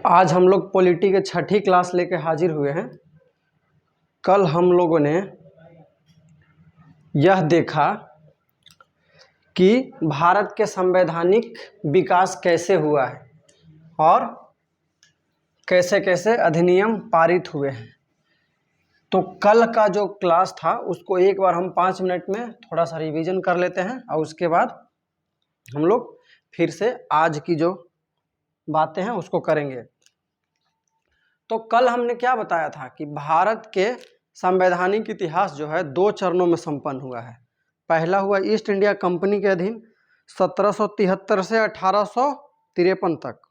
आज हम लोग पॉलिटी के छठी क्लास लेके हाजिर हुए हैं। कल हम लोगों ने यह देखा कि भारत के संवैधानिक विकास कैसे हुआ है और कैसे कैसे अधिनियम पारित हुए हैं। तो कल का जो क्लास था उसको एक बार हम 5 मिनट में थोड़ा सा रिवीजन कर लेते हैं और उसके बाद हम लोग फिर से आज की जो बातें हैं उसको करेंगे। तो कल हमने क्या बताया था कि भारत के संवैधानिक इतिहास जो है 2 चरणों में संपन्न हुआ है। पहला हुआ ईस्ट इंडिया कंपनी के अधीन 1773 से 1853 तक।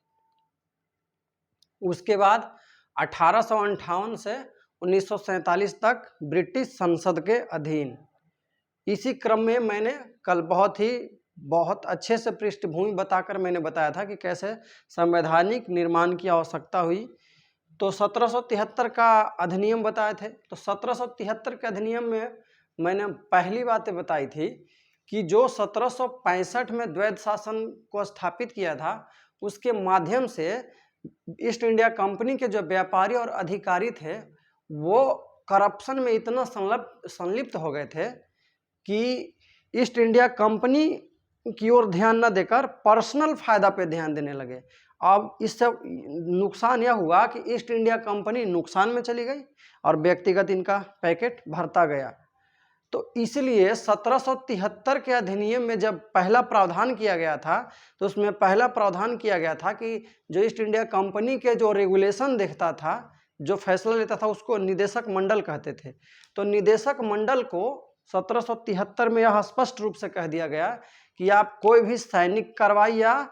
उसके बाद 1858 से 1947 तक ब्रिटिश संसद के अधीन। इसी क्रम में मैंने कल बहुत अच्छे से पृष्ठभूमि बताकर मैंने बताया था कि कैसे संवैधानिक निर्माण की आवश्यकता हुई। तो 1773 का अधिनियम बताए थे। तो 1773 के अधिनियम में मैंने पहली बातें बताई थी कि जो 1765 में द्वैध शासन को स्थापित किया था उसके माध्यम से ईस्ट इंडिया कंपनी के जो व्यापारी और अधिकारी थे वो करप्शन में इतना संलिप्त हो गए थे कि ईस्ट इंडिया कंपनी की ओर ध्यान न देकर पर्सनल फायदा पे ध्यान देने लगे। अब इससे नुकसान यह हुआ कि ईस्ट इंडिया कंपनी नुकसान में चली गई और व्यक्तिगत इनका पैकेट भरता गया। तो इसलिए 1773 के अधिनियम में जब पहला प्रावधान किया गया था तो उसमें पहला प्रावधान किया गया था कि जो ईस्ट इंडिया कंपनी के जो रेगुलेशन देखता था, जो फैसला लेता था, उसको निदेशक मंडल कहते थे। तो निदेशक मंडल को 1773 में यह स्पष्ट रूप से कह दिया गया कि आप कोई भी सैनिक कार्रवाई या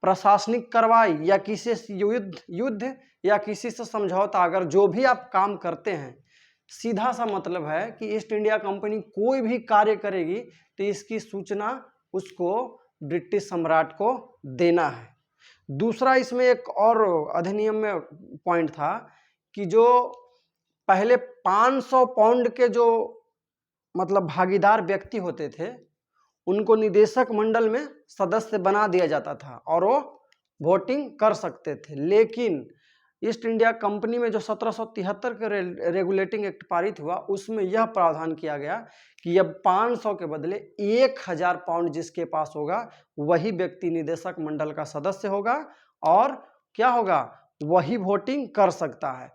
प्रशासनिक कार्रवाई या किसी से युद्ध या किसी से समझौता, अगर जो भी आप काम करते हैं, सीधा सा मतलब है कि ईस्ट इंडिया कंपनी कोई भी कार्य करेगी तो इसकी सूचना उसको ब्रिटिश सम्राट को देना है। दूसरा इसमें एक और अधिनियम में पॉइंट था कि जो पहले 500 पाउंड के जो मतलब भागीदार व्यक्ति होते थे उनको निदेशक मंडल में सदस्य बना दिया जाता था और वो वोटिंग कर सकते थे। लेकिन ईस्ट इंडिया कंपनी में जो 1773 के रेगुलेटिंग एक्ट पारित हुआ उसमें यह प्रावधान किया गया कि अब 500 के बदले 1000 पाउंड जिसके पास होगा वही व्यक्ति निदेशक मंडल का सदस्य होगा और क्या होगा, वही वोटिंग कर सकता है।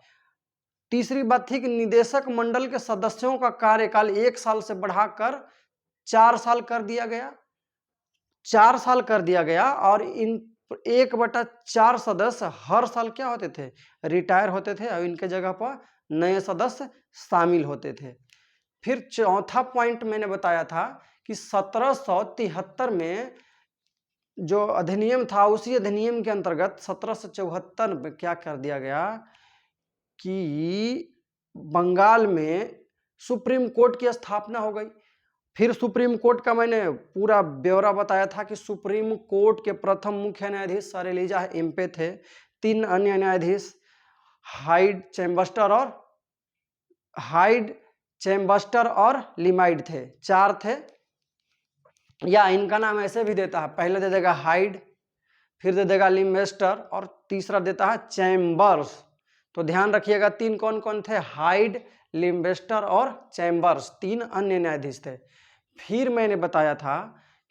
तीसरी बात थी कि निदेशक मंडल के सदस्यों का कार्यकाल 1 साल से बढ़ाकर 4 साल कर दिया गया। 4 साल कर दिया गया और इन 1/4 सदस्य हर साल क्या होते थे, रिटायर होते थे और इनके जगह पर नए सदस्य शामिल होते थे। फिर चौथा पॉइंट मैंने बताया था कि 1773 में जो अधिनियम था उसी अधिनियम के अंतर्गत 1774 में क्या कर दिया गया कि बंगाल में सुप्रीम कोर्ट की स्थापना हो गई। फिर सुप्रीम कोर्ट का मैंने पूरा ब्यौरा बताया था कि सुप्रीम कोर्ट के प्रथम मुख्य न्यायाधीश सर एलिजा एम्पे थे। 3 अन्य न्यायाधीश हाइड चैम्बर्स्टर और लिमाइड थे। 4 थे, या इनका नाम ऐसे भी देता है, पहले दे देगा हाइड, फिर दे देगा लिम्बेस्टर और तीसरा देता है चैम्बर्स। तो ध्यान रखिएगा 3 कौन कौन थे, हाइड, लिम्बेस्टर और चैम्बर्स, 3 अन्य न्यायाधीश थे। फिर मैंने बताया था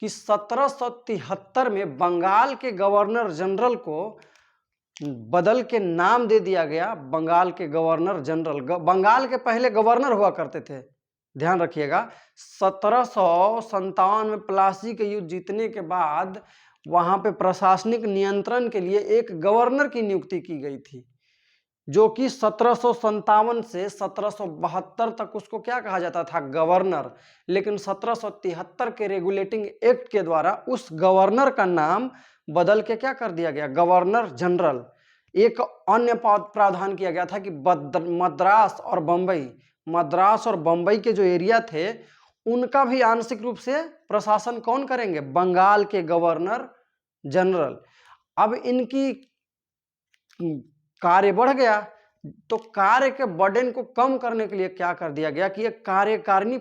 कि 1773 में बंगाल के गवर्नर जनरल को बदल के नाम दे दिया गया बंगाल के गवर्नर जनरल। बंगाल के पहले गवर्नर हुआ करते थे, ध्यान रखिएगा। 1757 में प्लासी के युद्ध जीतने के बाद वहां पे प्रशासनिक नियंत्रण के लिए एक गवर्नर की नियुक्ति की गई थी, जो कि 1757 से 1772 तक उसको क्या कहा जाता था, गवर्नर। लेकिन 1773 के रेगुलेटिंग एक्ट के द्वारा उस गवर्नर का नाम बदल के क्या कर दिया गया, गवर्नर जनरल। एक अन्य प्रावधान किया गया था कि मद्रास और बंबई के जो एरिया थे उनका भी आंशिक रूप से प्रशासन कौन करेंगे, बंगाल के गवर्नर जनरल। अब इनकी कार्य बढ़ गया तो कार्य के बर्डन को कम करने के लिए क्या कर दिया गया कि एक कार्यकारिणी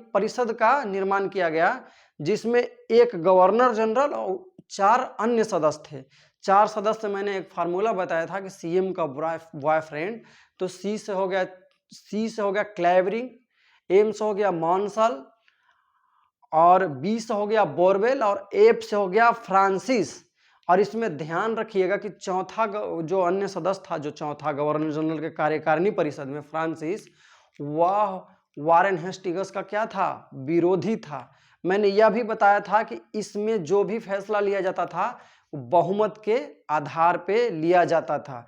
परिषद का निर्माण किया गया जिसमें एक गवर्नर जनरल और 4 अन्य सदस्य थे। 4 सदस्य मैंने एक फार्मूला बताया था कि सीएम का बॉयफ्रेंड, तो सी से हो गया क्लेवरिंग, एम से हो गया मॉन्सल, और बी से हो गया बोरवेल, और एफ से हो गया फ्रांसिस। और इसमें ध्यान रखिएगा कि चौथा जो अन्य सदस्य था, जो चौथा गवर्नर जनरल के कार्यकारिणी परिषद में, फ्रांसिस, वह वारेन हेस्टिंग्स का क्या था, विरोधी था। मैंने यह भी बताया था कि इसमें जो भी फैसला लिया जाता था बहुमत के आधार पे लिया जाता था।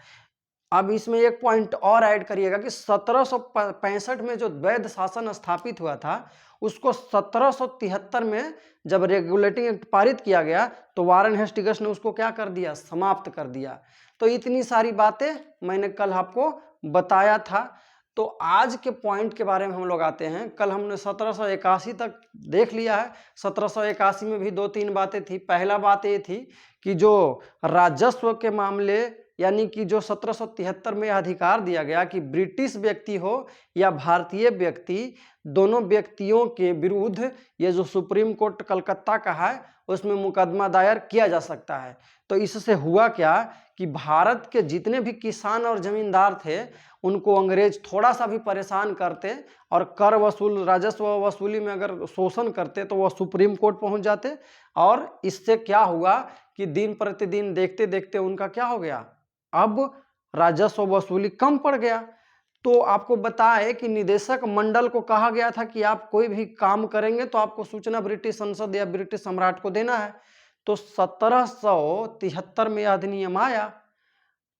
अब इसमें एक पॉइंट और ऐड करिएगा कि 1765 में जो वैध शासन स्थापित हुआ था, उसको 1773 में जब रेगुलेटिंग एक्ट पारित किया गया तो वारेन हेस्टिंग्स ने उसको क्या कर दिया, समाप्त कर दिया। तो इतनी सारी बातें मैंने कल आपको बताया था। तो आज के पॉइंट के बारे में हम लोग आते हैं। कल हमने 1781 तक देख लिया है। 1781 में भी 2-3 बातें थी। पहला बात ये थी कि जो राजस्व के मामले, यानी कि जो 1773 में अधिकार दिया गया कि ब्रिटिश व्यक्ति हो या भारतीय व्यक्ति, दोनों व्यक्तियों के विरुद्ध ये जो सुप्रीम कोर्ट कलकत्ता का है उसमें मुकदमा दायर किया जा सकता है। तो इससे हुआ क्या कि भारत के जितने भी किसान और जमींदार थे उनको अंग्रेज थोड़ा सा भी परेशान करते और कर वसूल, राजस्व वसूली में अगर शोषण करते तो वह सुप्रीम कोर्ट पहुंच जाते। और इससे क्या हुआ कि दिन प्रतिदिन देखते देखते उनका क्या हो गया, अब राजस्व वसूली कम पड़ गया। तो आपको बताएं कि निदेशक मंडल को कहा गया था कि आप कोई भी काम करेंगे तो आपको सूचना ब्रिटिश संसद या ब्रिटिश सम्राट को देना है। तो 1773 में यह अधिनियम आया,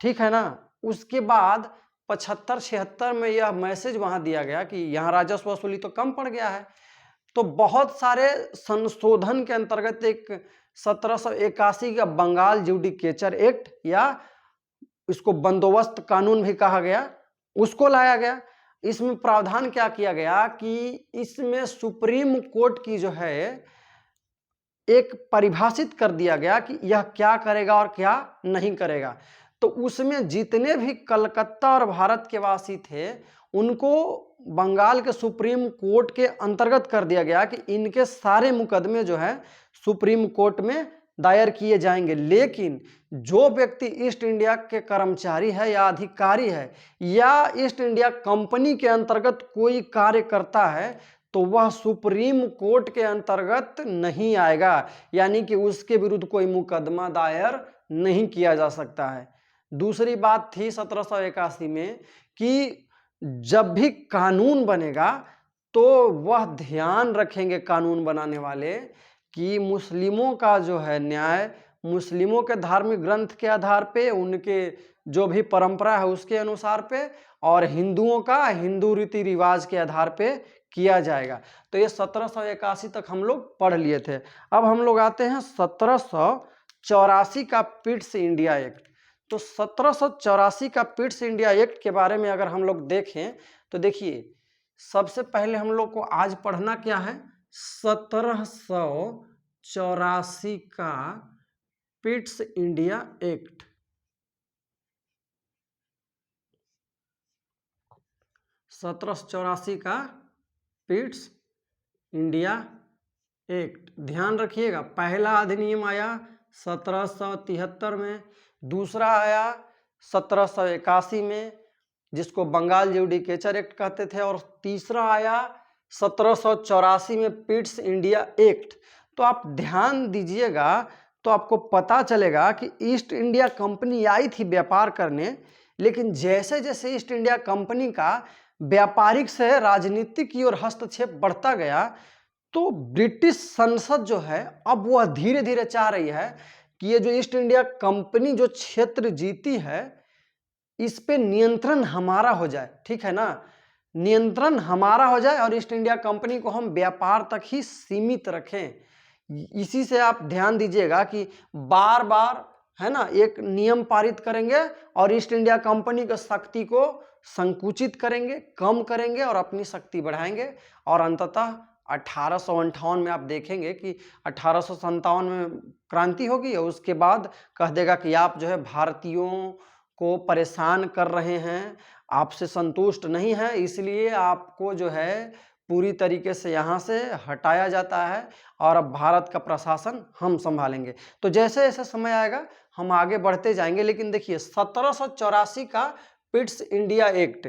ठीक है ना। उसके बाद 75-76 में यह मैसेज वहां दिया गया कि यहाँ राजस्व वसूली तो कम पड़ गया है। तो बहुत सारे संशोधन के अंतर्गत एक 1781 का बंगाल जुडिकेचर एक्ट, या इसको बंदोबस्त कानून भी कहा गया, उसको लाया गया। इसमें प्रावधान क्या किया गया कि इसमें सुप्रीम कोर्ट की जो है एक परिभाषित कर दिया गया कि यह क्या करेगा और क्या नहीं करेगा। तो उसमें जितने भी कलकत्ता और भारत के वासी थे उनको बंगाल के सुप्रीम कोर्ट के अंतर्गत कर दिया गया कि इनके सारे मुकदमे जो है सुप्रीम कोर्ट में दायर किए जाएंगे। लेकिन जो व्यक्ति ईस्ट इंडिया के कर्मचारी है या अधिकारी है या ईस्ट इंडिया कंपनी के अंतर्गत कोई कार्य करता है तो वह सुप्रीम कोर्ट के अंतर्गत नहीं आएगा, यानी कि उसके विरुद्ध कोई मुकदमा दायर नहीं किया जा सकता है। दूसरी बात थी 1781 में कि जब भी कानून बनेगा तो वह ध्यान रखेंगे कानून बनाने वाले कि मुस्लिमों का जो है न्याय मुस्लिमों के धार्मिक ग्रंथ के आधार पे, उनके जो भी परंपरा है उसके अनुसार पे, और हिंदुओं का हिंदू रीति रिवाज के आधार पे किया जाएगा। तो ये 1781 तक हम लोग पढ़ लिए थे। अब हम लोग आते हैं 1784 का पिट्स इंडिया एक्ट। तो 1784 का पिट्स इंडिया एक्ट के बारे में अगर हम लोग देखें तो देखिए, सबसे पहले हम लोग को आज पढ़ना क्या है, 1784 का पिट्स इंडिया एक्ट। 1784 का पिट्स इंडिया एक्ट, ध्यान रखिएगा। पहला अधिनियम आया 1773 में, दूसरा आया 1781 में जिसको बंगाल जुडिकेचर एक्ट कहते थे, और तीसरा आया 1784 में पिट्स इंडिया एक्ट। तो आप ध्यान दीजिएगा तो आपको पता चलेगा कि ईस्ट इंडिया कंपनी आई थी व्यापार करने, लेकिन जैसे जैसे ईस्ट इंडिया कंपनी का व्यापारिक से राजनीतिक की ओर हस्तक्षेप बढ़ता गया तो ब्रिटिश संसद जो है अब वह धीरे धीरे चाह रही है कि ये जो ईस्ट इंडिया कंपनी जो क्षेत्र जीती है इस पे नियंत्रण हमारा हो जाए, ठीक है ना, नियंत्रण हमारा हो जाए और ईस्ट इंडिया कंपनी को हम व्यापार तक ही सीमित रखें। इसी से आप ध्यान दीजिएगा कि बार बार है ना एक नियम पारित करेंगे और ईस्ट इंडिया कंपनी की शक्ति को संकुचित करेंगे, कम करेंगे और अपनी शक्ति बढ़ाएंगे, और अंततः 1858 में आप देखेंगे कि 1857 में क्रांति होगी और उसके बाद कह देगा कि आप जो है भारतीयों को परेशान कर रहे हैं, आपसे संतुष्ट नहीं है, इसलिए आपको जो है पूरी तरीके से यहाँ से हटाया जाता है और अब भारत का प्रशासन हम संभालेंगे। तो जैसे जैसे समय आएगा हम आगे बढ़ते जाएंगे। लेकिन देखिए 1784 का पिट्स इंडिया एक्ट,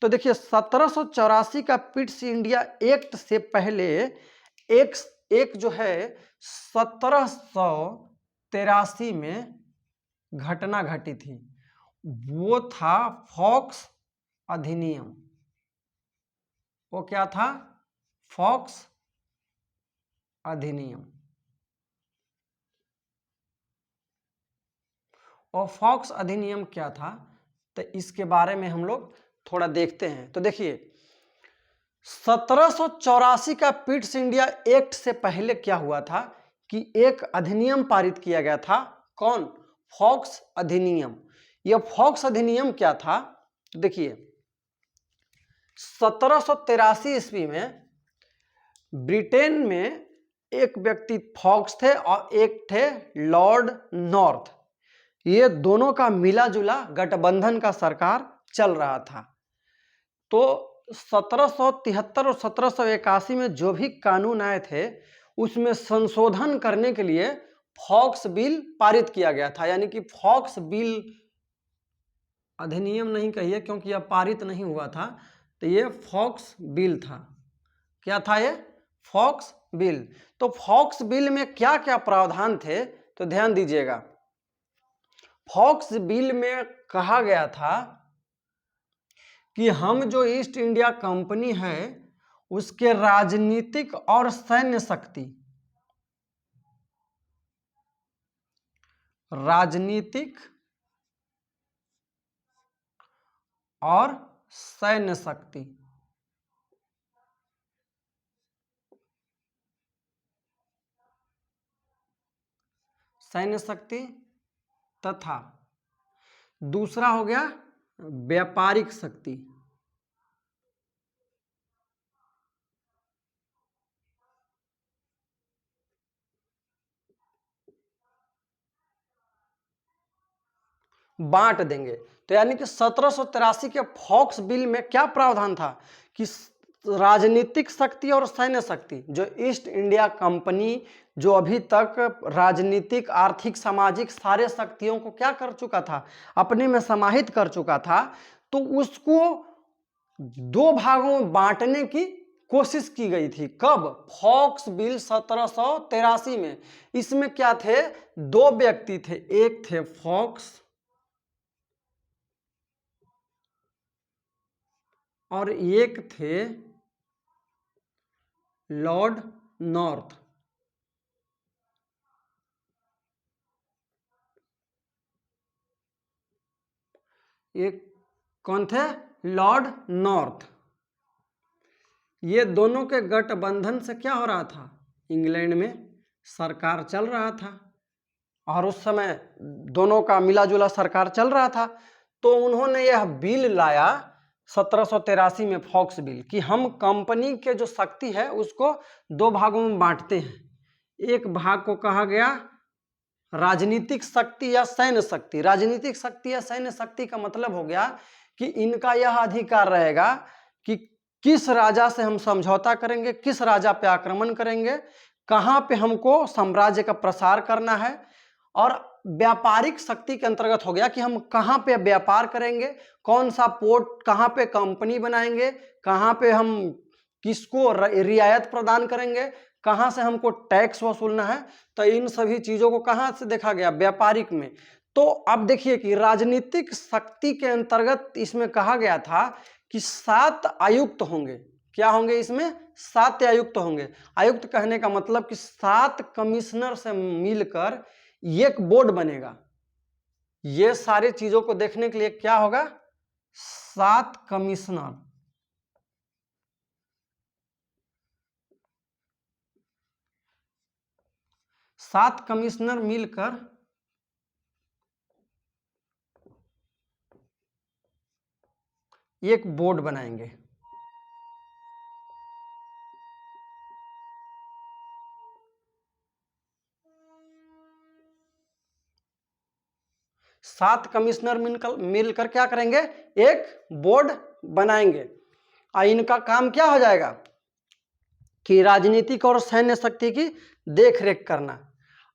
तो देखिए 1784 का पिट्स इंडिया एक्ट से पहले एक जो है 1783 में घटना घटी थी, वो था फॉक्स अधिनियम। वो क्या था? फॉक्स अधिनियम। और फॉक्स अधिनियम क्या था, तो इसके बारे में हम लोग थोड़ा देखते हैं। तो देखिए 1784 का पिट्स इंडिया एक्ट से पहले क्या हुआ था कि एक अधिनियम पारित किया गया था। कौन? फॉक्स अधिनियम। यह फॉक्स अधिनियम क्या था? देखिए 1783 ईस्वी में ब्रिटेन में एक व्यक्ति फॉक्स थे और एक थे लॉर्ड नॉर्थ। ये दोनों का मिला जुला गठबंधन का सरकार चल रहा था। तो 1773 और 1781 में जो भी कानून आए थे उसमें संशोधन करने के लिए फॉक्स बिल पारित किया गया था। यानी कि फॉक्स बिल, अधिनियम नहीं कहिए क्योंकि यह पारित नहीं हुआ था, तो ये फॉक्स बिल था। क्या था ये? Fox bill. तो फॉक्स बिल में क्या क्या प्रावधान थे, तो ध्यान दीजिएगा। फॉक्स बिल में कहा गया था कि हम जो ईस्ट इंडिया कंपनी है उसके राजनीतिक और सैन्य शक्ति, राजनीतिक और सैन्य शक्ति, सैन्य शक्ति तथा दूसरा हो गया व्यापारिक शक्ति। बांट देंगे। तो यानी कि 1783 के फॉक्स बिल में क्या प्रावधान था कि राजनीतिक शक्ति और सैन्य शक्ति, जो ईस्ट इंडिया कंपनी जो अभी तक राजनीतिक, आर्थिक, सामाजिक सारे शक्तियों को क्या कर चुका था, अपने में समाहित कर चुका था, तो उसको दो भागों में बांटने की कोशिश की गई थी। कब? फॉक्स बिल 1783 में। इसमें क्या थे? दो व्यक्ति थे, एक थे फॉक्स और एक थे लॉर्ड नॉर्थ। एक कौन थे? Lord north. ये दोनों के गठबंधन से क्या हो रहा था? इंग्लैंड में सरकार चल रहा था और उस समय दोनों का मिला जुला सरकार चल रहा था। तो उन्होंने यह बिल लाया 1783 में, फॉक्स बिल, कि हम कंपनी के जो शक्ति है उसको दो भागों में बांटते हैं। एक भाग को कहा गया राजनीतिक शक्ति या सैन्य शक्ति। राजनीतिक शक्ति या सैन्य शक्ति का मतलब हो गया कि इनका यह अधिकार रहेगा कि किस राजा से हम समझौता करेंगे, किस राजा पे आक्रमण करेंगे, कहाँ पे हमको साम्राज्य का प्रसार करना है। और व्यापारिक शक्ति के अंतर्गत हो गया कि हम कहाँ पे व्यापार करेंगे, कौन सा पोर्ट, कहाँ पे कंपनी बनाएंगे, कहाँ पे हम किसको रियायत प्रदान करेंगे, कहाँ से हमको टैक्स वसूलना है। तो इन सभी चीजों को कहाँ से देखा गया? व्यापारिक में। तो अब देखिए कि राजनीतिक शक्ति के अंतर्गत इसमें कहा गया था कि 7 आयुक्त होंगे। क्या होंगे इसमें? 7 आयुक्त होंगे। आयुक्त कहने का मतलब कि 7 कमिश्नर से मिलकर एक बोर्ड बनेगा। ये सारी चीजों को देखने के लिए क्या होगा? 7 कमिश्नर। सात कमिश्नर मिलकर एक बोर्ड बनाएंगे। सात कमिश्नर मिलकर क्या करेंगे? एक बोर्ड बनाएंगे और इनका काम क्या हो जाएगा? कि राजनीतिक और सैन्य शक्ति की देखरेख करना।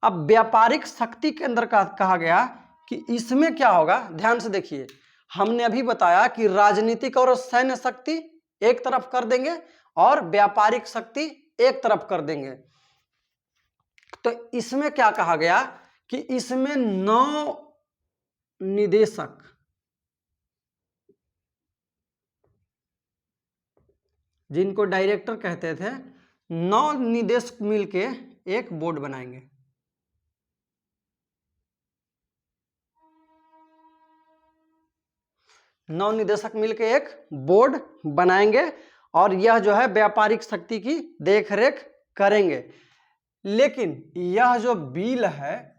अब व्यापारिक शक्ति के अंदर कहा गया कि इसमें क्या होगा, ध्यान से देखिए, हमने अभी बताया कि राजनीतिक और सैन्य शक्ति एक तरफ कर देंगे और व्यापारिक शक्ति एक तरफ कर देंगे। तो इसमें क्या कहा गया कि इसमें 9 निदेशक, जिनको डायरेक्टर कहते थे, 9 निदेशक मिलके एक बोर्ड बनाएंगे। नौ निदेशक मिलकर एक बोर्ड बनाएंगे और यह जो है व्यापारिक शक्ति की देखरेख करेंगे। लेकिन यह जो बिल है,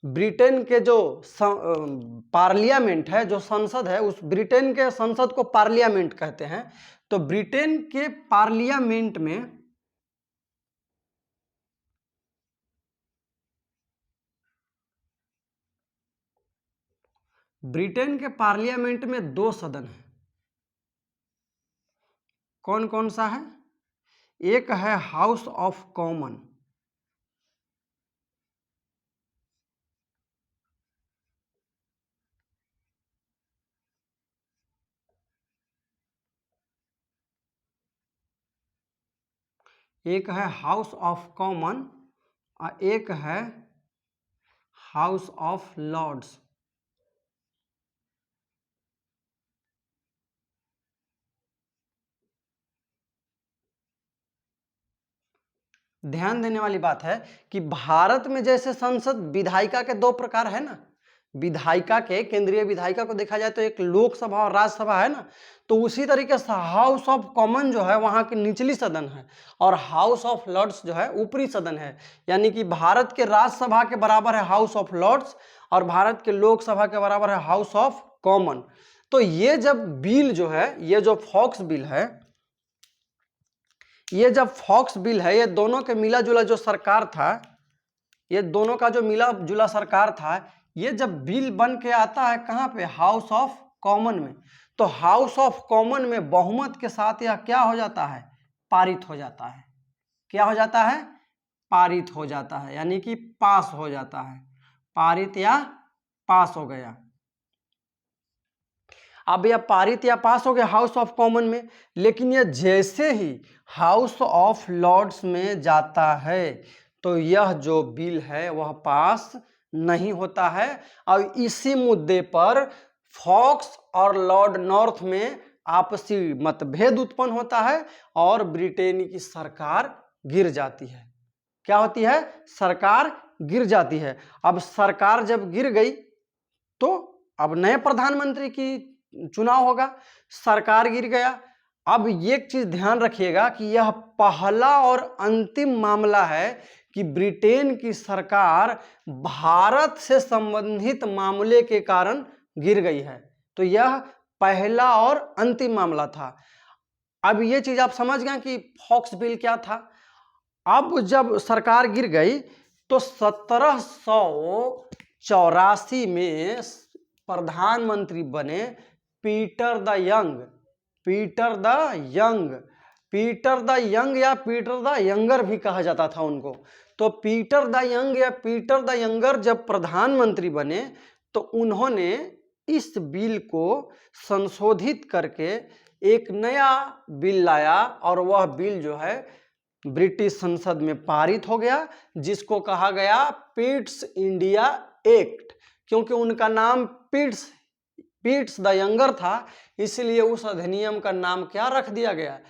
ब्रिटेन के जो पार्लियामेंट है, जो संसद है, उस ब्रिटेन के संसद को पार्लियामेंट कहते हैं। तो ब्रिटेन के पार्लियामेंट में में 2 सदन है। कौन कौन सा है? एक है हाउस ऑफ कॉमन, एक है हाउस ऑफ कॉमन और एक है हाउस ऑफ लॉर्ड्स। ध्यान देने वाली बात है कि भारत में जैसे संसद विधायिका के 2 प्रकार है ना, विधायिका के, केंद्रीय विधायिका को देखा जाए तो एक लोकसभा और राज्यसभा है ना, तो उसी तरीके से हाउस ऑफ कॉमन जो है वहां की निचली सदन है और हाउस ऑफ लॉर्ड्स जो है ऊपरी सदन है। यानी कि भारत के राज्यसभा के बराबर है हाउस ऑफ लॉर्ड्स और भारत के लोकसभा के बराबर है हाउस ऑफ कॉमन। तो ये जब बिल जो है, ये जो फॉक्स बिल है, ये जब फॉक्स बिल है, ये दोनों के मिला जुला जो सरकार था, ये दोनों का जो मिला जुला सरकार था, ये जब बिल बन के आता है कहां पे? हाउस ऑफ कॉमन में। तो हाउस ऑफ कॉमन में बहुमत के साथ यह क्या हो जाता है? पारित हो जाता है। क्या हो जाता है? पारित हो जाता है, यानी कि पास हो जाता है। पारित या पास हो गया। अब यह पारित या पास हो गया हाउस ऑफ कॉमन में, लेकिन यह जैसे ही हाउस ऑफ लॉर्ड्स में जाता है तो यह जो बिल है वह पास नहीं होता है और इसी मुद्दे पर फॉक्स और लॉर्ड नॉर्थ में आपसी मतभेद उत्पन्न होता है और ब्रिटेन की सरकार गिर जाती है। क्या होती है? सरकार गिर जाती है। अब सरकार जब गिर गई तो अब नए प्रधानमंत्री की चुनाव होगा। सरकार गिर गया। अब एक चीज ध्यान रखिएगा कि यह पहला और अंतिम मामला है कि ब्रिटेन की सरकार भारत से संबंधित मामले के कारण गिर गई है। तो यह पहला और अंतिम मामला था। अब ये चीज आप समझ गए कि फॉक्स बिल क्या था। अब जब सरकार गिर गई तो 1784 में प्रधानमंत्री बने Peter the young. Peter the young, Peter the young या पीटर द यंगर भी कहा जाता था उनको। तो पीटर द यंग या पीटर द यंगर जब प्रधानमंत्री बने तो उन्होंने इस बिल को संशोधित करके एक नया बिल लाया और वह बिल जो है ब्रिटिश संसद में पारित हो गया, जिसको कहा गया पिट्स इंडिया एक्ट। क्योंकि उनका नाम पिट्स द यंगर था, इसलिए उस अधिनियम का नाम क्या रख दिया गया?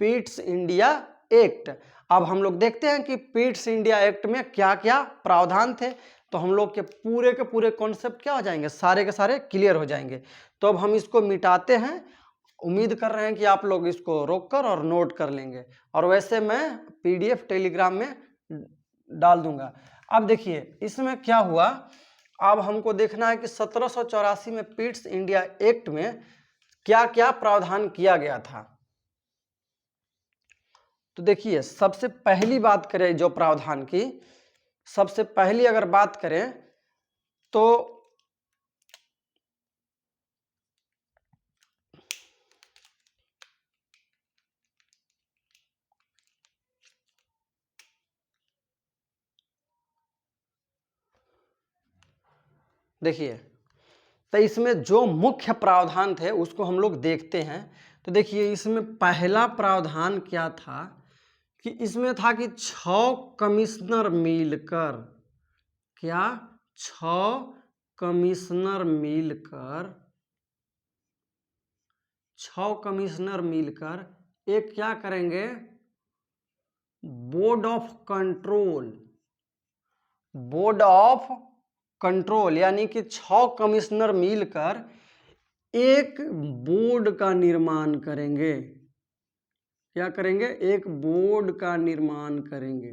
Pitt's India act. अब हम लोग देखते हैं कि पिट्स इंडिया एक्ट में क्या क्या प्रावधान थे, तो हम लोग के पूरे कॉन्सेप्ट क्या हो जाएंगे? सारे के सारे क्लियर हो जाएंगे। तो अब हम इसको मिटाते हैं। उम्मीद कर रहे हैं कि आप लोग इसको रोककर और नोट कर लेंगे, और वैसे मैं पीडीएफ टेलीग्राम में डाल दूंगा। अब देखिए इसमें क्या हुआ। अब हमको देखना है कि 1784 में पिट्स इंडिया एक्ट में क्या क्या प्रावधान किया गया था। तो देखिए सबसे पहली बात करें जो प्रावधान की, सबसे पहली अगर बात करें तो देखिए, तो इसमें जो मुख्य प्रावधान थे उसको हम लोग देखते हैं। तो देखिए, इसमें पहला प्रावधान क्या था कि इसमें था कि 6 कमिश्नर मिलकर, क्या 6 कमिश्नर मिलकर, 6 कमिश्नर मिलकर एक क्या करेंगे, board of control, board of control, यानी कि 6 कमिश्नर मिलकर एक बोर्ड का निर्माण करेंगे। क्या करेंगे, एक बोर्ड का निर्माण करेंगे।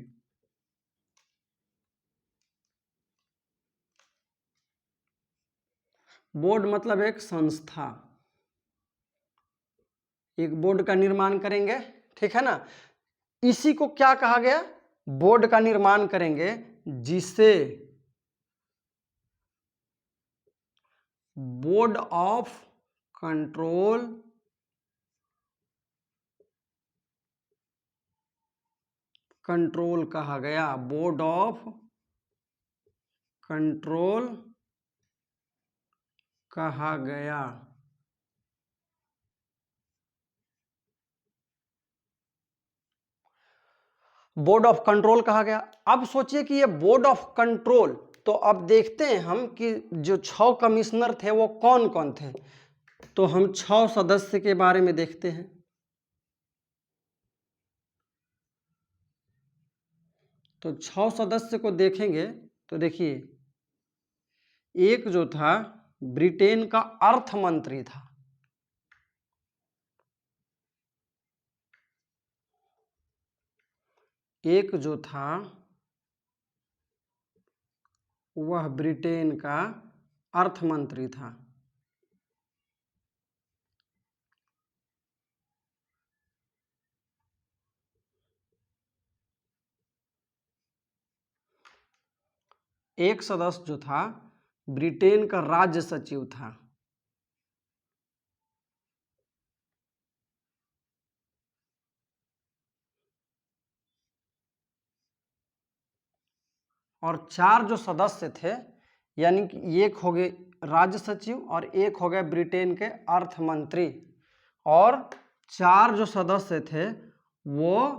बोर्ड मतलब एक संस्था, एक बोर्ड का निर्माण करेंगे, ठीक है ना। इसी को क्या कहा गया, बोर्ड का निर्माण करेंगे, जिसे बोर्ड ऑफ कंट्रोल कहा गया, बोर्ड ऑफ कंट्रोल कहा गया। बोर्ड ऑफ कंट्रोल कहा गया। अब सोचिए कि ये बोर्ड ऑफ कंट्रोल, तो अब देखते हैं हम कि जो 6 कमिश्नर थे वो कौन कौन थे। तो हम 6 सदस्य के बारे में देखते हैं। तो 6 सदस्य को देखेंगे तो देखिए, एक जो था ब्रिटेन का अर्थ मंत्री था, एक जो था वह ब्रिटेन का अर्थ मंत्री था। एक सदस्य जो था ब्रिटेन का राज्य सचिव था। और 4 जो सदस्य थे, यानी कि एक हो गए राज्य सचिव और एक हो गए ब्रिटेन के अर्थ मंत्री, और 4 जो सदस्य थे वो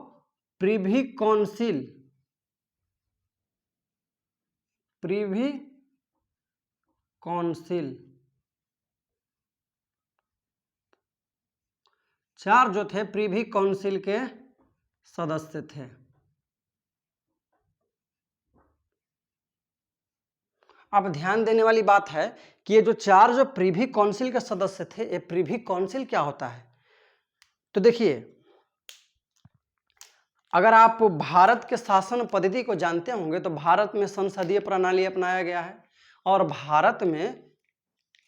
प्रिवी काउंसिल, प्रिवी काउंसिल, 4 जो थे प्रिवी काउंसिल के सदस्य थे। अब ध्यान देने वाली बात है कि ये जो 4 जो प्रिवी काउंसिल के सदस्य थे, ये प्रिवी काउंसिल क्या होता है। तो देखिए, अगर आप भारत के शासन पद्धति को जानते होंगे तो भारत में संसदीय प्रणाली अपनाया गया है, और भारत में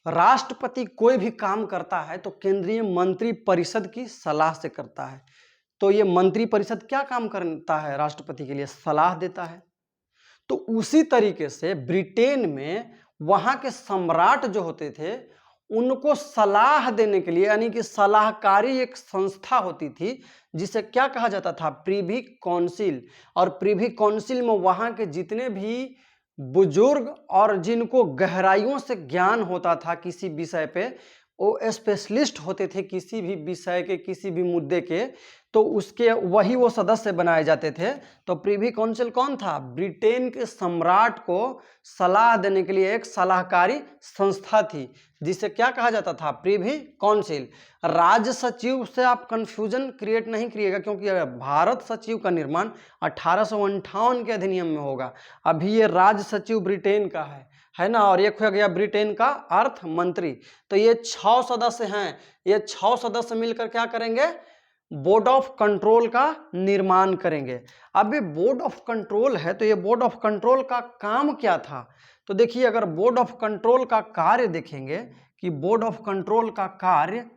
राष्ट्रपति कोई भी काम करता है तो केंद्रीय मंत्री परिषद की सलाह से करता है। तो ये मंत्री परिषद क्या काम करता है, राष्ट्रपति के लिए सलाह देता है। तो उसी तरीके से ब्रिटेन में वहां के सम्राट जो होते थे उनको सलाह देने के लिए, यानी कि सलाहकारी एक संस्था होती थी जिसे क्या कहा जाता था, प्रिवी काउंसिल। और प्रिवी काउंसिल में वहां के जितने भी बुजुर्ग और जिनको गहराइयों से ज्ञान होता था किसी विषय पे, वो स्पेशलिस्ट होते थे किसी भी विषय के, किसी भी मुद्दे के, तो उसके वही वो सदस्य बनाए जाते थे। तो प्रिवी काउंसिल कौन था, ब्रिटेन के सम्राट को सलाह देने के लिए एक सलाहकारी संस्था थी जिसे क्या कहा जाता था, प्रिवी काउंसिल। राज्य सचिव से आप कंफ्यूजन क्रिएट नहीं करिएगा, क्योंकि भारत सचिव का निर्माण 1858 के अधिनियम में होगा। अभी ये राज्य सचिव ब्रिटेन का है ना, और एक हो गया ब्रिटेन का अर्थ मंत्री। तो ये 6 सदस्य हैं, ये 6 सदस्य मिलकर क्या करेंगे, बोर्ड ऑफ कंट्रोल का निर्माण करेंगे। अब ये बोर्ड ऑफ कंट्रोल है तो ये बोर्ड ऑफ कंट्रोल का काम क्या था। तो देखिए, अगर बोर्ड ऑफ कंट्रोल का कार्य देखेंगे कि बोर्ड ऑफ कंट्रोल का कार्य,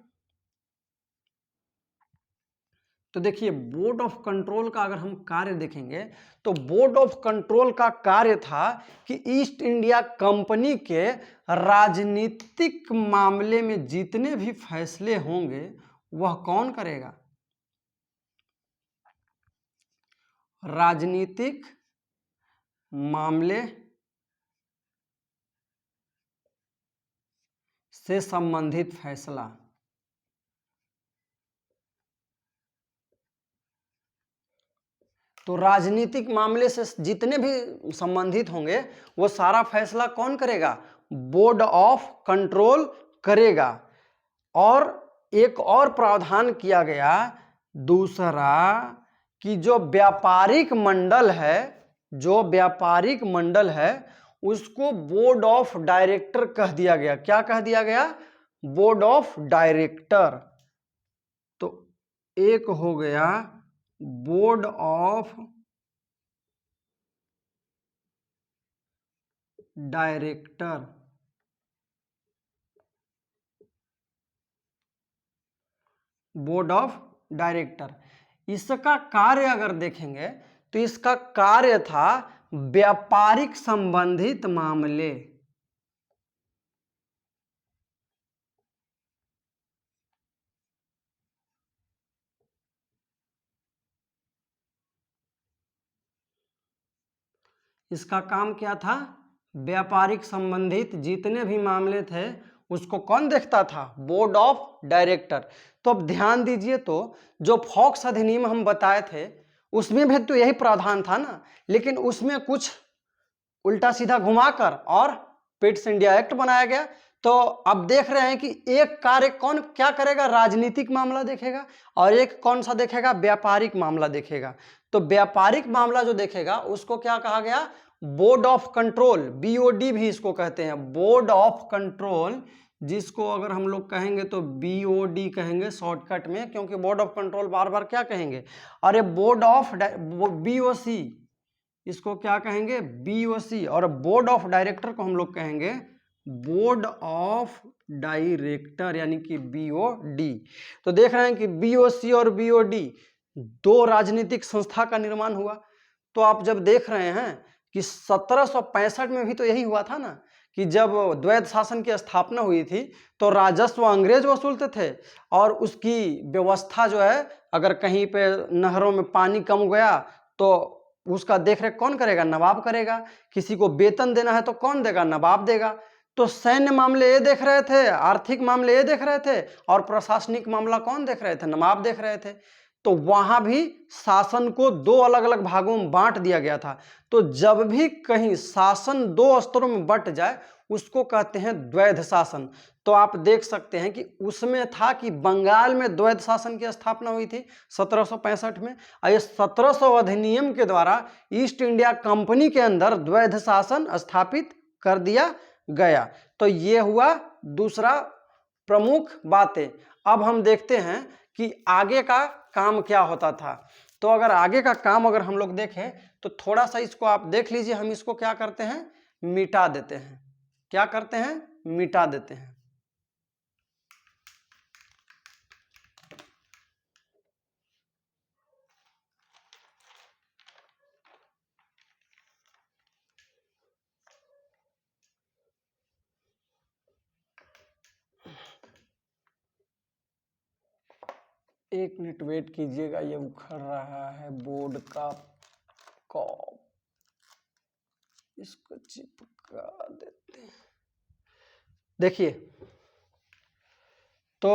तो देखिए बोर्ड ऑफ कंट्रोल का अगर हम कार्य देखेंगे तो बोर्ड ऑफ कंट्रोल का कार्य था कि ईस्ट इंडिया कंपनी के राजनीतिक मामले में जितने भी फैसले होंगे वह कौन करेगा, राजनीतिक मामले से संबंधित फैसला। तो राजनीतिक मामले से जितने भी संबंधित होंगे वो सारा फैसला कौन करेगा? बोर्ड ऑफ कंट्रोल करेगा। और एक और प्रावधान किया गया दूसरा कि जो व्यापारिक मंडल है उसको बोर्ड ऑफ डायरेक्टर कह दिया गया। क्या कह दिया गया? Board of director. तो एक हो गया board of director. Board of director, इसका कार्य अगर देखेंगे तो इसका कार्य था व्यापारिक संबंधित मामले। इसका काम क्या था? व्यापारिक संबंधित जितने भी मामले थे उसको कौन देखता था? Board of director. तो अब ध्यान दीजिए, तो जो फॉक्स अधिनियम हम बताए थे उसमें भी तो यही प्रावधान था ना, लेकिन उसमें कुछ उल्टा सीधा घुमाकर और पिट्स इंडिया एक्ट बनाया गया। तो अब देख रहे हैं कि एक कार्य कौन क्या करेगा? राजनीतिक मामला देखेगा, और एक कौन सा देखेगा? व्यापारिक मामला देखेगा। तो व्यापारिक मामला जो देखेगा उसको क्या कहा गया? बोर्ड ऑफ कंट्रोल, बीओडी भी इसको कहते हैं, बोर्ड ऑफ कंट्रोल, जिसको अगर हम लोग कहेंगे तो बीओडी कहेंगे शॉर्टकट में, क्योंकि बोर्ड ऑफ कंट्रोल बार बार क्या कहेंगे? अरे बोर्ड ऑफ बीओसी, इसको क्या कहेंगे? बीओसी। और बोर्ड ऑफ डायरेक्टर को हम लोग कहेंगे बोर्ड ऑफ डायरेक्टर, यानी कि बीओडी। तो देख रहे हैं कि बीओसी और बीओडी दो राजनीतिक संस्था का निर्माण हुआ। तो आप जब देख रहे हैं कि 1765 में भी तो यही हुआ था ना, कि जब द्वैध शासन की स्थापना हुई थी तो राजस्व अंग्रेज वसूलते थे, और उसकी व्यवस्था जो है, अगर कहीं पे नहरों में पानी कम गया तो उसका देखरेख कौन करेगा? नवाब करेगा। किसी को वेतन देना है तो कौन देगा? नवाब देगा। तो सैन्य मामले ये देख रहे थे, आर्थिक मामले ये देख रहे थे, और प्रशासनिक मामला कौन देख रहे थे? नवाब देख रहे थे। तो वहां भी शासन को दो अलग अलग भागों में बांट दिया गया था। तो जब भी कहीं शासन दो स्तरों में बंट जाए उसको कहते हैं द्वैध शासन। तो आप देख सकते हैं कि उसमें था कि बंगाल में द्वैध शासन की स्थापना हुई थी 1765 में, और ये 1700 अधिनियम के द्वारा ईस्ट इंडिया कंपनी के अंदर द्वैध शासन स्थापित कर दिया गया। तो ये हुआ दूसरा प्रमुख बातें। अब हम देखते हैं कि आगे का काम क्या होता था। तो अगर आगे का काम अगर हम लोग देखें तो थोड़ा सा इसको आप देख लीजिए। हम इसको क्या करते हैं? मिटा देते हैं। क्या करते हैं? मिटा देते हैं। एक मिनट वेट कीजिएगा, ये उखड़ रहा है बोर्ड का कॉप, इसको चिपका देते हैं। देखिए, तो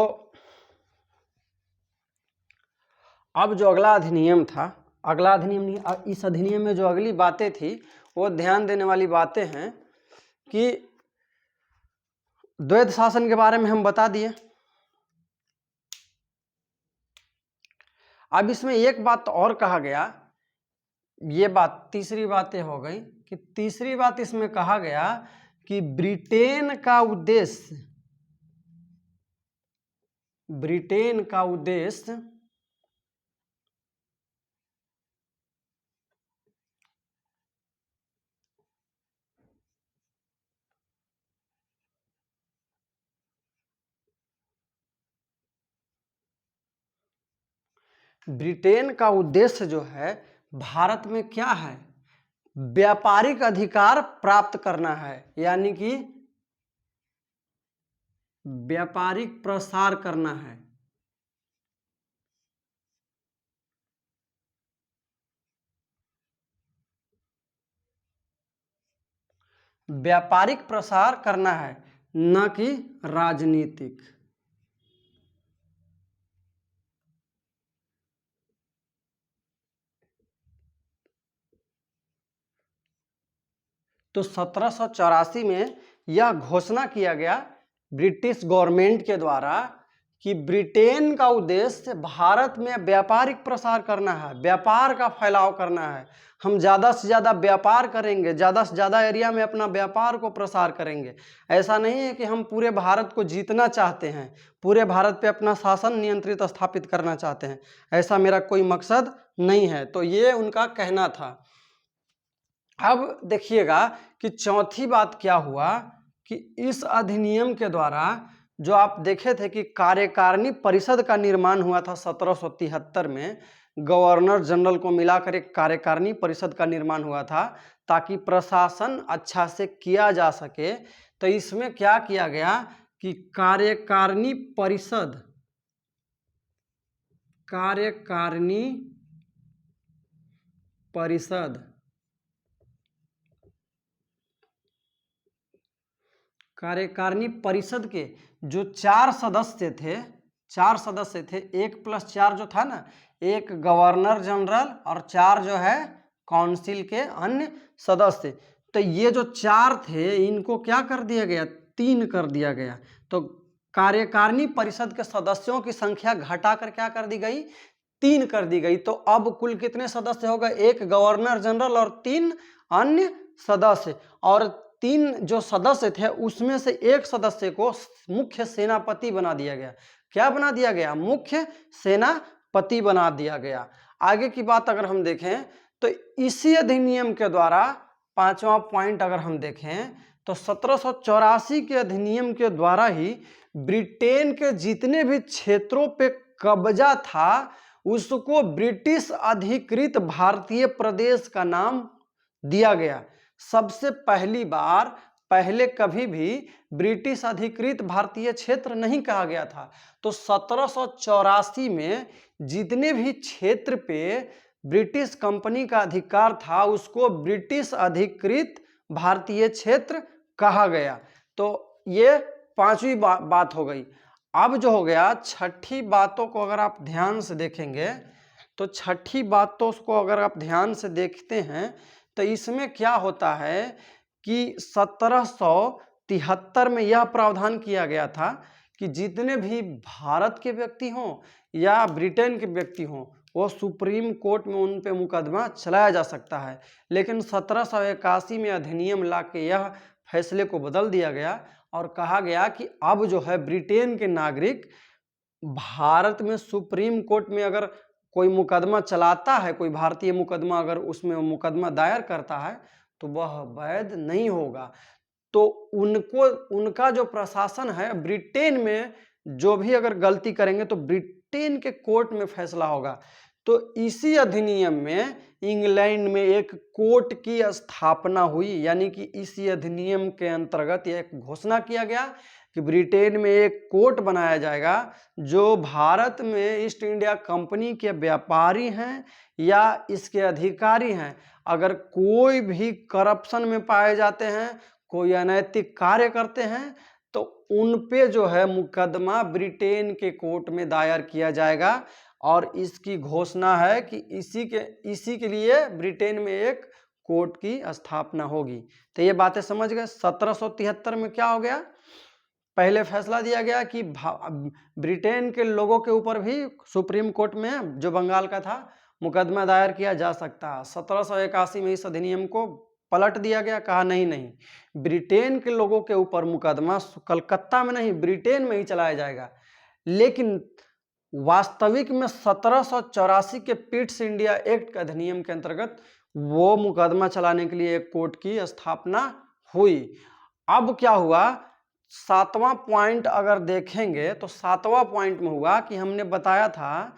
अब जो अगला अधिनियम था, अगला अधिनियम नहीं, इस अधिनियम में जो अगली बातें थी वो ध्यान देने वाली बातें हैं कि द्वैध शासन के बारे में हम बता दिए। अब इसमें एक बात और कहा गया, ये बात तीसरी बातें हो गई, कि तीसरी बात इसमें कहा गया कि ब्रिटेन का उद्देश्य ब्रिटेन का उद्देश्य जो है भारत में क्या है? व्यापारिक अधिकार प्राप्त करना है, यानी कि व्यापारिक प्रसार करना है। व्यापारिक प्रसार करना है। न कि राजनीतिक। तो 1784 में यह घोषणा किया गया ब्रिटिश गवर्नमेंट के द्वारा कि ब्रिटेन का उद्देश्य भारत में व्यापारिक प्रसार करना है, व्यापार का फैलाव करना है। हम ज़्यादा से ज़्यादा व्यापार करेंगे, ज़्यादा से ज़्यादा एरिया में अपना व्यापार को प्रसार करेंगे। ऐसा नहीं है कि हम पूरे भारत को जीतना चाहते हैं, पूरे भारत पे अपना शासन नियंत्रित स्थापित करना चाहते हैं, ऐसा मेरा कोई मकसद नहीं है। तो ये उनका कहना था। अब देखिएगा कि चौथी बात क्या हुआ कि इस अधिनियम के द्वारा जो आप देखे थे कि कार्यकारिणी परिषद का निर्माण हुआ था 1773 में, गवर्नर जनरल को मिलाकर एक कार्यकारिणी परिषद का निर्माण हुआ था ताकि प्रशासन अच्छा से किया जा सके। तो इसमें क्या किया गया कि कार्यकारिणी परिषद कार्यकारिणी परिषद के जो 4 सदस्य थे, 1+4 जो था ना, एक गवर्नर जनरल और 4 जो है काउंसिल के अन्य सदस्य। तो ये जो 4 थे इनको क्या कर दिया गया, 3 कर दिया गया। तो कार्यकारिणी परिषद के सदस्यों की संख्या घटाकर क्या कर दी गई, 3 कर दी गई। तो अब कुल कितने सदस्य हो गए, एक गवर्नर जनरल और 3 अन्य सदस्य। और 3 जो सदस्य थे उसमें से एक सदस्य को मुख्य सेनापति बना दिया गया। क्या बना दिया गया, मुख्य सेनापति बना दिया गया। आगे की बात अगर हम देखें तो इसी अधिनियम के द्वारा 5वां पॉइंट अगर हम देखें तो 1784 के अधिनियम के द्वारा ही ब्रिटेन के जितने भी क्षेत्रों पे कब्जा था उसको ब्रिटिश अधिकृत भारतीय प्रदेश का नाम दिया गया। सबसे पहली बार, पहले कभी भी ब्रिटिश अधिकृत भारतीय क्षेत्र नहीं कहा गया था। तो 1784 में जितने भी क्षेत्र पे ब्रिटिश कंपनी का अधिकार था उसको ब्रिटिश अधिकृत भारतीय क्षेत्र कहा गया। तो ये 5वीं बात हो गई। अब जो हो गया, छठी बातों को अगर आप ध्यान से देखेंगे तो छठी बातों को अगर आप ध्यान से देखते हैं तो इसमें क्या होता है कि 1773 में यह प्रावधान किया गया था कि जितने भी भारत के व्यक्ति हों या ब्रिटेन के व्यक्ति हों वो सुप्रीम कोर्ट में उन पे मुकदमा चलाया जा सकता है। लेकिन 1781 में अधिनियम ला के यह फैसले को बदल दिया गया और कहा गया कि अब जो है ब्रिटेन के नागरिक भारत में सुप्रीम कोर्ट में अगर कोई मुकदमा चलाता है, कोई भारतीय मुकदमा अगर उसमें मुकदमा दायर करता है तो वह वैध नहीं होगा। तो उनका जो प्रशासन है ब्रिटेन में जो भी अगर गलती करेंगे तो ब्रिटेन के कोर्ट में फैसला होगा। तो इसी अधिनियम में इंग्लैंड में एक कोर्ट की स्थापना हुई, यानी कि इसी अधिनियम के अंतर्गत यह एक घोषणा किया गया कि ब्रिटेन में एक कोर्ट बनाया जाएगा जो भारत में ईस्ट इंडिया कंपनी के व्यापारी हैं या इसके अधिकारी हैं, अगर कोई भी करप्शन में पाए जाते हैं, कोई अनैतिक कार्य करते हैं तो उन पे जो है मुकदमा ब्रिटेन के कोर्ट में दायर किया जाएगा। और इसकी घोषणा है कि इसी के लिए ब्रिटेन में एक कोर्ट की स्थापना होगी। तो ये बातें समझ गए। 1773 में क्या हो गया, पहले फैसला दिया गया कि ब्रिटेन के लोगों के ऊपर भी सुप्रीम कोर्ट में जो बंगाल का था मुकदमा दायर किया जा सकता है। 1781 में इस अधिनियम को पलट दिया गया, कहा नहीं, ब्रिटेन के लोगों के ऊपर मुकदमा कलकत्ता में नहीं ब्रिटेन में ही चलाया जाएगा। लेकिन वास्तविक में 1784 के पिट्स इंडिया एक्ट अधिनियम के अंतर्गत वो मुकदमा चलाने के लिए एक कोर्ट की स्थापना हुई। अब क्या हुआ, 7वां पॉइंट अगर देखेंगे तो 7वां पॉइंट में हुआ कि हमने बताया था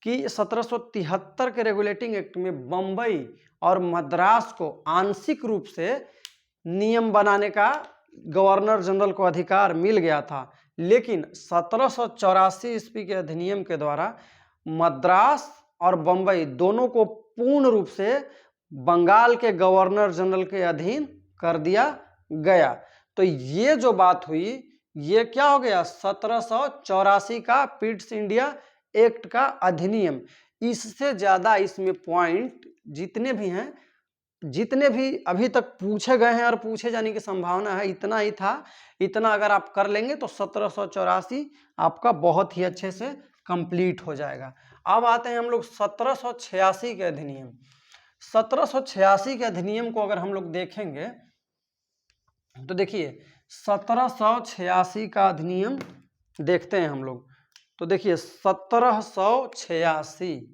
कि 1773 के रेगुलेटिंग एक्ट में बम्बई और मद्रास को आंशिक रूप से नियम बनाने का गवर्नर जनरल को अधिकार मिल गया था। लेकिन 1784 ईस्वी के अधिनियम के द्वारा मद्रास और बम्बई दोनों को पूर्ण रूप से बंगाल के गवर्नर जनरल के अधीन कर दिया गया। तो ये जो बात हुई ये क्या हो गया 1784 का पिट्स इंडिया एक्ट का अधिनियम। इससे ज्यादा इसमें पॉइंट जितने भी हैं, जितने भी अभी तक पूछे गए हैं और पूछे जाने की संभावना है, इतना ही था। इतना अगर आप कर लेंगे तो 1784 आपका बहुत ही अच्छे से कंप्लीट हो जाएगा। अब आते हैं हम लोग 1786 के अधिनियम। 1786 के अधिनियम को अगर हम लोग देखेंगे तो देखिए 1786 का अधिनियम देखते हैं हम लोग। तो देखिए 1786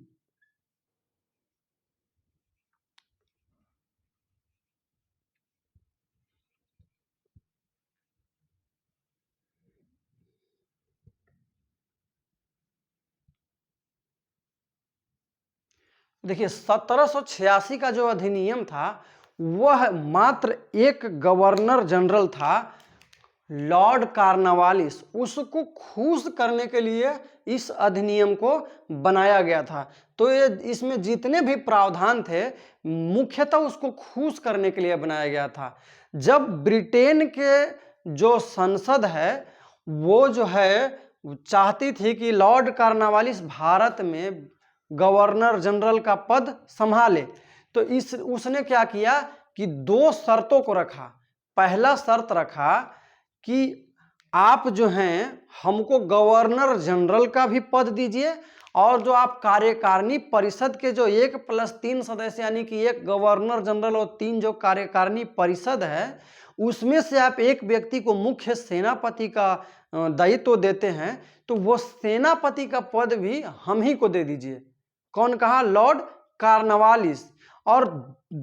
देखिए 1786 का जो अधिनियम था वह मात्र एक गवर्नर जनरल था, लॉर्ड कार्नवालिस, उसको खुश करने के लिए इस अधिनियम को बनाया गया था। तो ये इसमें जितने भी प्रावधान थे मुख्यतः उसको खुश करने के लिए बनाया गया था। जब ब्रिटेन के जो संसद है वो जो है चाहती थी कि लॉर्ड कार्नवालिस भारत में गवर्नर जनरल का पद संभाले, तो उसने क्या किया कि दो शर्तों को रखा। पहला शर्त रखा कि आप जो हैं हमको गवर्नर जनरल का भी पद दीजिए, और जो आप कार्यकारिणी परिषद के जो 1+3 सदस्य यानी कि एक गवर्नर जनरल और 3 जो कार्यकारिणी परिषद है उसमें से आप एक व्यक्ति को मुख्य सेनापति का दायित्व देते हैं, तो वो सेनापति का पद भी हम ही को दे दीजिए। कौन कहा? Lord Cornwallis. और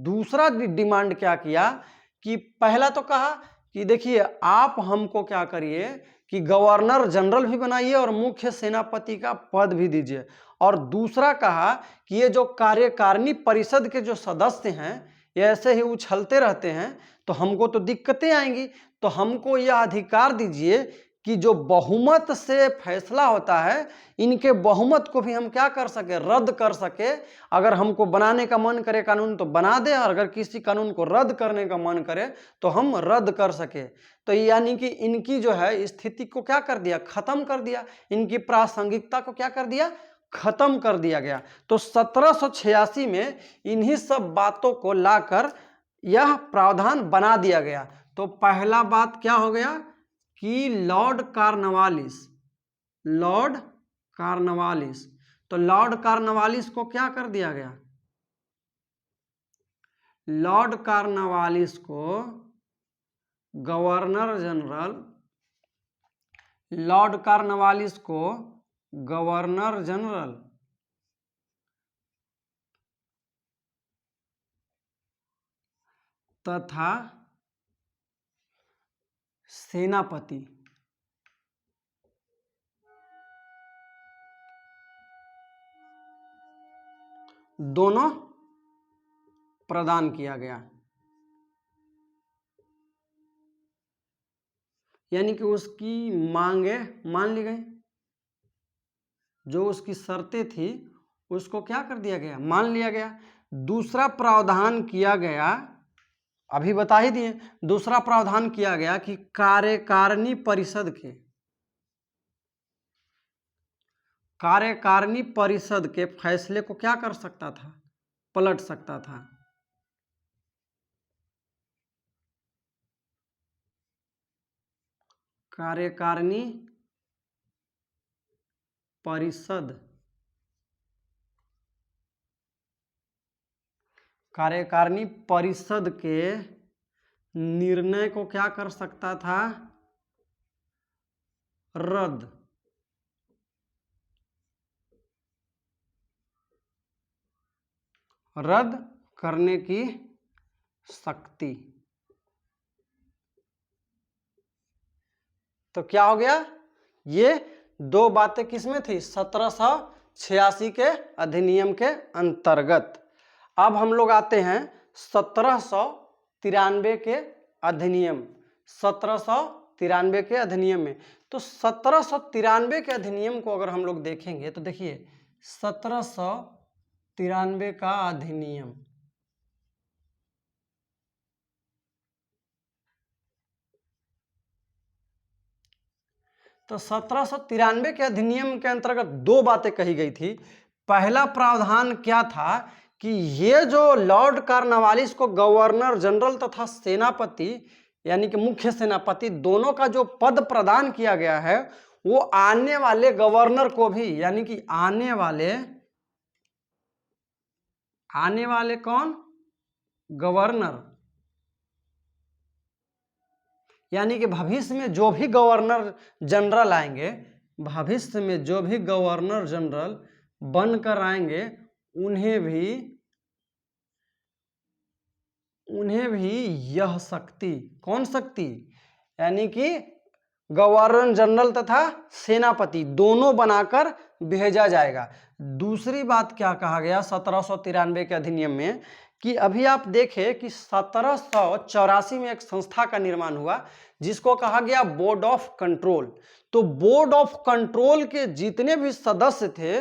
दूसरा डिमांड क्या किया कि पहला तो कहा कि देखिए आप हमको क्या करिए कि गवर्नर जनरल भी बनाइए और मुख्य सेनापति का पद भी दीजिए। और दूसरा कहा कि ये जो कार्यकारिणी परिषद के जो सदस्य हैं ये ऐसे ही उछलते रहते हैं तो हमको तो दिक्कतें आएंगी, तो हमको यह अधिकार दीजिए कि जो बहुमत से फैसला होता है इनके बहुमत को भी हम क्या कर सके, रद्द कर सके। अगर हमको बनाने का मन करे कानून तो बना दे, और अगर किसी कानून को रद्द करने का मन करे तो हम रद्द कर सके। तो यानी कि इनकी जो है स्थिति को क्या कर दिया, खत्म कर दिया, इनकी प्रासंगिकता को क्या कर दिया, खत्म कर दिया गया। तो 1786 में इन्हीं सब बातों को लाकर यह प्रावधान बना दिया गया। तो पहला बात क्या हो गया कि लॉर्ड कार्नवालिस, लॉर्ड कार्नवालिस, तो लॉर्ड कार्नवालिस को क्या कर दिया गया, लॉर्ड कार्नवालिस को गवर्नर जनरल, लॉर्ड कार्नवालिस को गवर्नर जनरल तथा सेनापति दोनों प्रदान किया गया। यानी कि उसकी मांगे मान ली गई, जो उसकी शर्तें थी उसको क्या कर दिया गया, मान लिया गया। दूसरा प्रावधान किया गया, अभी बता ही दिए, दूसरा प्रावधान किया गया कि कार्यकारिणी परिषद के, कार्यकारिणी परिषद के फैसले को क्या कर सकता था, पलट सकता था। कार्यकारिणी परिषद, कार्यकारिणी परिषद के निर्णय को क्या कर सकता था, रद्द, रद्द करने की शक्ति। तो क्या हो गया, ये दो बातें किसमें थी, 1786 के अधिनियम के अंतर्गत। अब हम लोग आते हैं 1793 के अधिनियम, 1793 के अधिनियम में। तो 1793 के अधिनियम को अगर हम लोग देखेंगे तो देखिए 1793 का अधिनियम, तो 1793 के अधिनियम के अंतर्गत दो बातें कही गई थी। पहला प्रावधान क्या था कि ये जो लॉर्ड कॉर्नवालिस को गवर्नर जनरल तथा सेनापति यानी कि मुख्य सेनापति दोनों का जो पद प्रदान किया गया है वो आने वाले गवर्नर को भी यानी कि आने वाले कौन, गवर्नर, यानी कि भविष्य में जो भी गवर्नर जनरल आएंगे, भविष्य में जो भी गवर्नर जनरल बनकर आएंगे उन्हें भी यह शक्ति, कौन शक्ति, यानी कि गवर्नर जनरल तथा सेनापति दोनों बनाकर भेजा जाएगा। दूसरी बात क्या कहा गया 1793 के अधिनियम में कि अभी आप देखें कि 1784 में एक संस्था का निर्माण हुआ जिसको कहा गया बोर्ड ऑफ कंट्रोल। तो बोर्ड ऑफ कंट्रोल के जितने भी सदस्य थे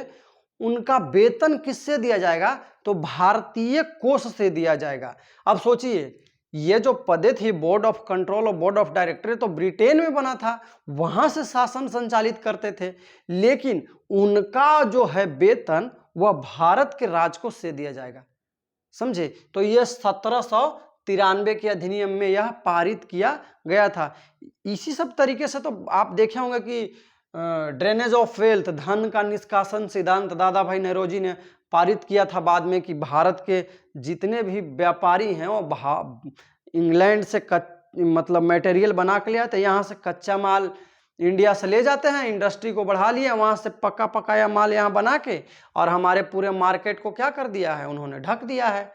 उनका वेतन किससे दिया जाएगा, तो भारतीय कोष से दिया जाएगा। अब सोचिए ये जो पदे थी बोर्ड ऑफ कंट्रोल और बोर्ड ऑफ डायरेक्टर तो ब्रिटेन में बना था, वहां से शासन संचालित करते थे, लेकिन उनका जो है वेतन वह भारत के राजकोष से दिया जाएगा। समझे? तो यह 1793 के अधिनियम में यह पारित किया गया था। इसी सब तरीके से तो आप देखे होंगे कि ड्रेनेज ऑफ वेल्थ, धन का निष्कासन सिद्धांत दादा भाई नौरोजी ने पारित किया था बाद में कि भारत के जितने भी व्यापारी हैं वो इंग्लैंड से मतलब मटेरियल बना के ले आते, यहाँ से कच्चा माल इंडिया से ले जाते हैं, इंडस्ट्री को बढ़ा लिया, वहाँ से पका पकाया माल यहाँ बना के और हमारे पूरे मार्केट को क्या कर दिया है, उन्होंने ढक दिया है।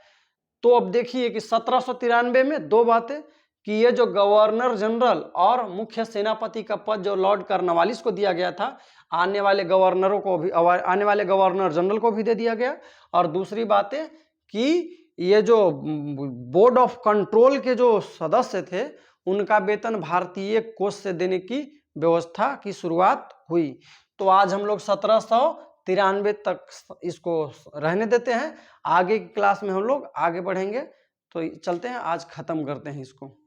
तो अब देखिए कि 1793 में दो बातें कि ये जो गवर्नर जनरल और मुख्य सेनापति का पद जो लॉर्ड कॉर्नवालिस को दिया गया था आने वाले गवर्नरों को भी, आने वाले गवर्नर जनरल को भी दे दिया गया। और दूसरी बात है कि ये जो बोर्ड ऑफ कंट्रोल के जो सदस्य थे उनका वेतन भारतीय कोष से देने की व्यवस्था की शुरुआत हुई। तो आज हम लोग 1793 तक इसको रहने देते हैं, आगे की क्लास में हम लोग आगे बढ़ेंगे। तो चलते हैं, आज खत्म करते हैं इसको।